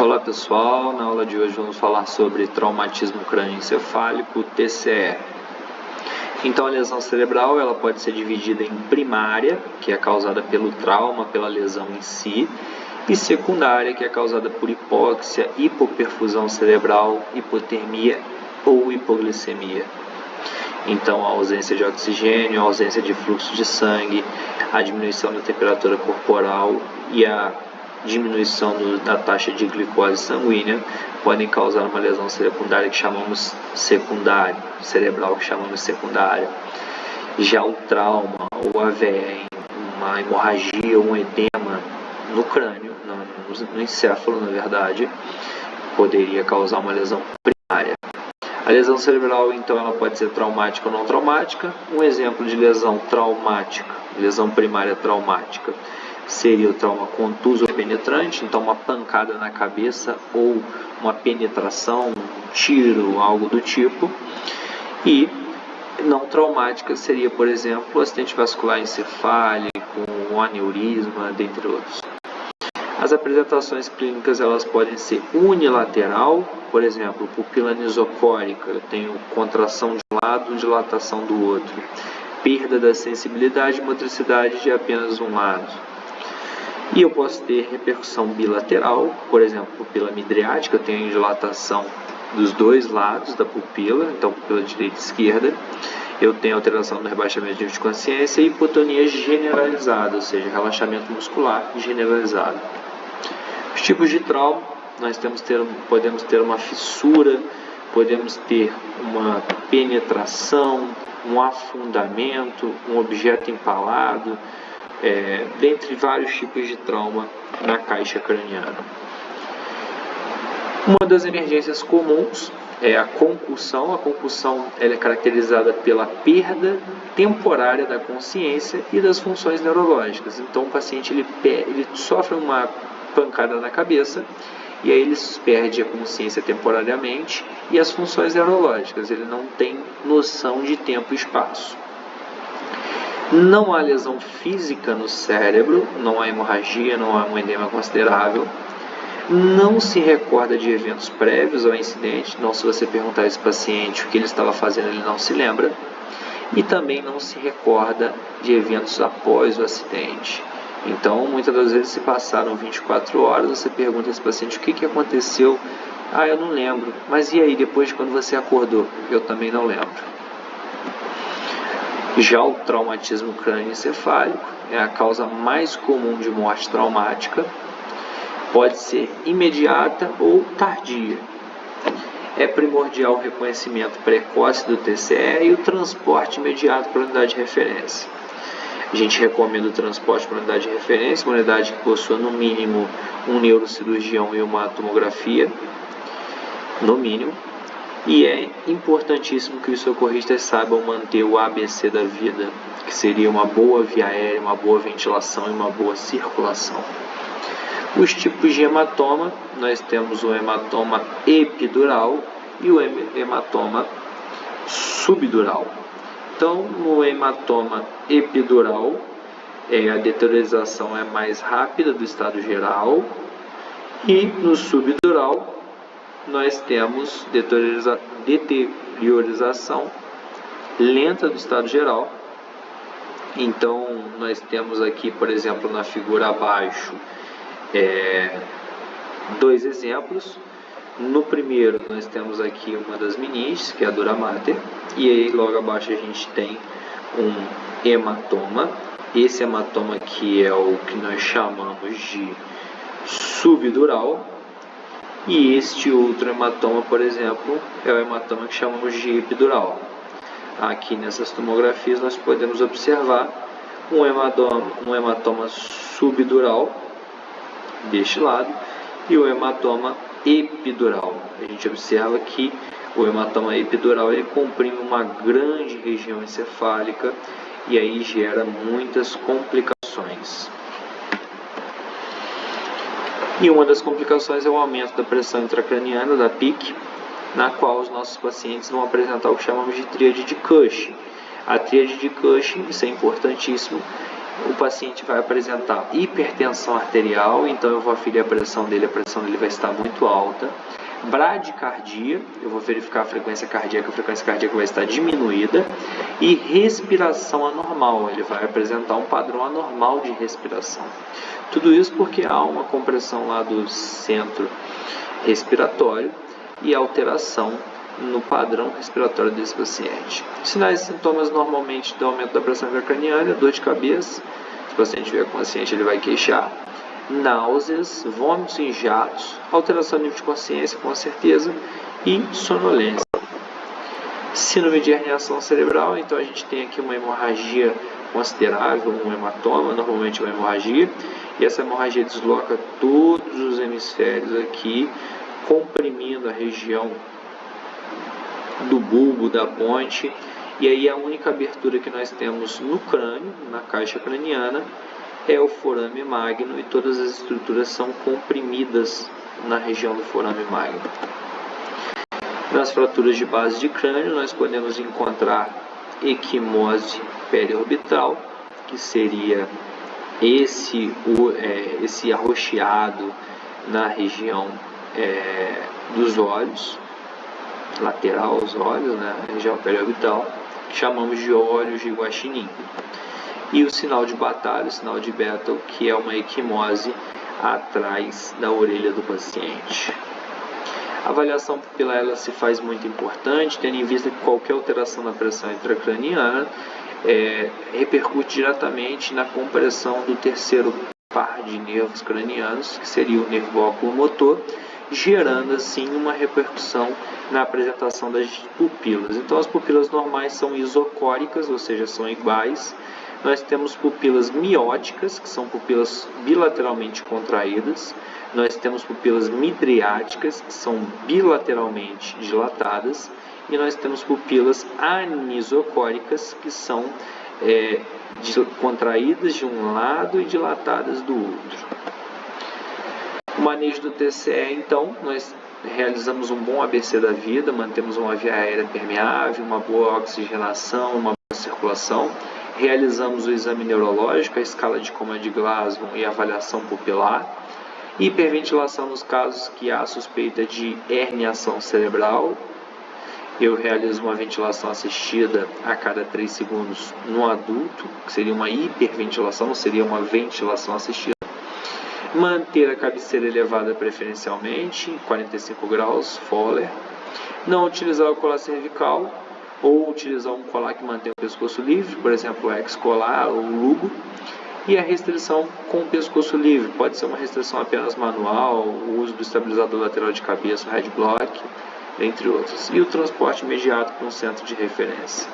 Olá pessoal, na aula de hoje vamos falar sobre traumatismo crânioencefálico, TCE. Então a lesão cerebral ela pode ser dividida em primária, que é causada pelo trauma, pela lesão em si, e secundária, que é causada por hipóxia, hipoperfusão cerebral, hipotermia ou hipoglicemia. Então a ausência de oxigênio, a ausência de fluxo de sangue, a diminuição da temperatura corporal e a diminuição da taxa de glicose sanguínea podem causar uma lesão secundária que chamamos cerebral que chamamos secundária. Já o trauma ou AVE, uma hemorragia ou um edema no crânio, no encéfalo na verdade, poderia causar uma lesão primária. A lesão cerebral, então, ela pode ser traumática ou não traumática. Um exemplo de lesão traumática, lesão primária traumática, seria o trauma contuso ou penetrante, então uma pancada na cabeça ou uma penetração, um tiro, algo do tipo. E não traumática seria, por exemplo, o acidente vascular encefálico, um aneurisma, dentre outros. As apresentações clínicas elas podem ser unilateral, por exemplo, pupila anisocórica, eu tenho contração de um lado, dilatação do outro, perda da sensibilidade e motricidade de apenas um lado. E eu posso ter repercussão bilateral, por exemplo, pupila midriática, eu tenho dilatação dos dois lados da pupila, então pupila direita e esquerda. Eu tenho alteração no rebaixamento de nível de consciência e hipotonia generalizada, ou seja, relaxamento muscular generalizado. Os tipos de trauma, nós podemos ter uma fissura, podemos ter uma penetração, um afundamento, um objeto empalado, dentre vários tipos de trauma na caixa craniana. Uma das emergências comuns é a concussão. A concussão ela é caracterizada pela perda temporária da consciência e das funções neurológicas. Então o paciente ele sofre uma pancada na cabeça e aí ele perde a consciência temporariamente e as funções neurológicas. Ele não tem noção de tempo e espaço. Não há lesão física no cérebro, não há hemorragia, não há um edema considerável. Não se recorda de eventos prévios ao incidente, então se você perguntar a esse paciente o que ele estava fazendo, ele não se lembra. E também não se recorda de eventos após o acidente. Então, muitas das vezes se passaram 24 horas, você pergunta a esse paciente o que aconteceu. Ah, eu não lembro. Mas e aí, depois de quando você acordou? Eu também não lembro. Já o traumatismo crânioencefálico é a causa mais comum de morte traumática. Pode ser imediata ou tardia. É primordial o reconhecimento precoce do TCE e o transporte imediato para a unidade de referência. A gente recomenda o transporte para a unidade de referência, uma unidade que possua no mínimo um neurocirurgião e uma tomografia, no mínimo. E é importantíssimo que os socorristas saibam manter o ABC da vida, que seria uma boa via aérea, uma boa ventilação e uma boa circulação. Os tipos de hematoma, nós temos o hematoma epidural e o hematoma subdural. Então, no hematoma epidural, a deteriorização é mais rápida do estado geral e no subdural nós temos deteriorização lenta do estado geral. Então, nós temos aqui, por exemplo, na figura abaixo, dois exemplos. No primeiro, nós temos aqui uma das meninges, que é a dura mater, e aí logo abaixo a gente tem um hematoma. Esse hematoma aqui é o que nós chamamos de subdural, e este outro hematoma, por exemplo, é o hematoma que chamamos de epidural. Aqui nessas tomografias nós podemos observar um hematoma subdural deste lado e o hematoma epidural. A gente observa que o hematoma epidural ele comprime uma grande região encefálica e aí gera muitas complicações. E uma das complicações é o aumento da pressão intracraniana, da PIC, na qual os nossos pacientes vão apresentar o que chamamos de tríade de Cushing. A tríade de Cushing, isso é importantíssimo, o paciente vai apresentar hipertensão arterial, então eu vou aferir a pressão dele vai estar muito alta. Bradicardia, eu vou verificar a frequência cardíaca vai estar diminuída. E respiração anormal, ele vai apresentar um padrão anormal de respiração. Tudo isso porque há uma compressão lá do centro respiratório e alteração no padrão respiratório desse paciente. Sinais e sintomas normalmente do aumento da pressão intracraniana, dor de cabeça, se o paciente vier consciente ele vai queixar, náuseas, vômitos em jatos, alteração do nível de consciência com certeza e sonolência. Síndrome de herniação cerebral, então a gente tem aqui uma hemorragia considerável, um hematoma, normalmente uma hemorragia, e essa hemorragia desloca todos os hemisférios aqui, comprimindo a região do bulbo, da ponte, e aí a única abertura que nós temos no crânio, na caixa craniana, é o forame magno, e todas as estruturas são comprimidas na região do forame magno. Nas fraturas de base de crânio, nós podemos encontrar equimose periorbital, que seria esse arroxeado na região dos olhos, lateral aos olhos, né, região periorbital, que chamamos de olhos de guaxinim. E o sinal de Bataille, o sinal de Bethel, que é uma equimose atrás da orelha do paciente. A avaliação pupilar ela se faz muito importante, tendo em vista que qualquer alteração na pressão intracraniana repercute diretamente na compressão do terceiro par de nervos cranianos, que seria o nervo oculomotor, gerando assim uma repercussão na apresentação das pupilas. Então as pupilas normais são isocóricas, ou seja, são iguais. Nós temos pupilas mióticas, que são pupilas bilateralmente contraídas. Nós temos pupilas midriáticas, que são bilateralmente dilatadas. E nós temos pupilas anisocóricas, que são contraídas de um lado e dilatadas do outro. O manejo do TCE, então, nós realizamos um bom ABC da vida, mantemos uma via aérea permeável, uma boa oxigenação, uma boa circulação. Realizamos o exame neurológico, a escala de coma de Glasgow e a avaliação pupilar. Hiperventilação nos casos que há suspeita de herniação cerebral. Eu realizo uma ventilação assistida a cada 3 segundos no adulto, que seria uma hiperventilação, não seria uma ventilação assistida. Manter a cabeceira elevada preferencialmente, 45 graus, Fowler. Não utilizar o colar cervical, ou utilizar um colar que mantém o pescoço livre, por exemplo, o ex-colar ou o lugo. E a restrição com o pescoço livre, pode ser uma restrição apenas manual, o uso do estabilizador lateral de cabeça, o head block, entre outros. E o transporte imediato para um centro de referência.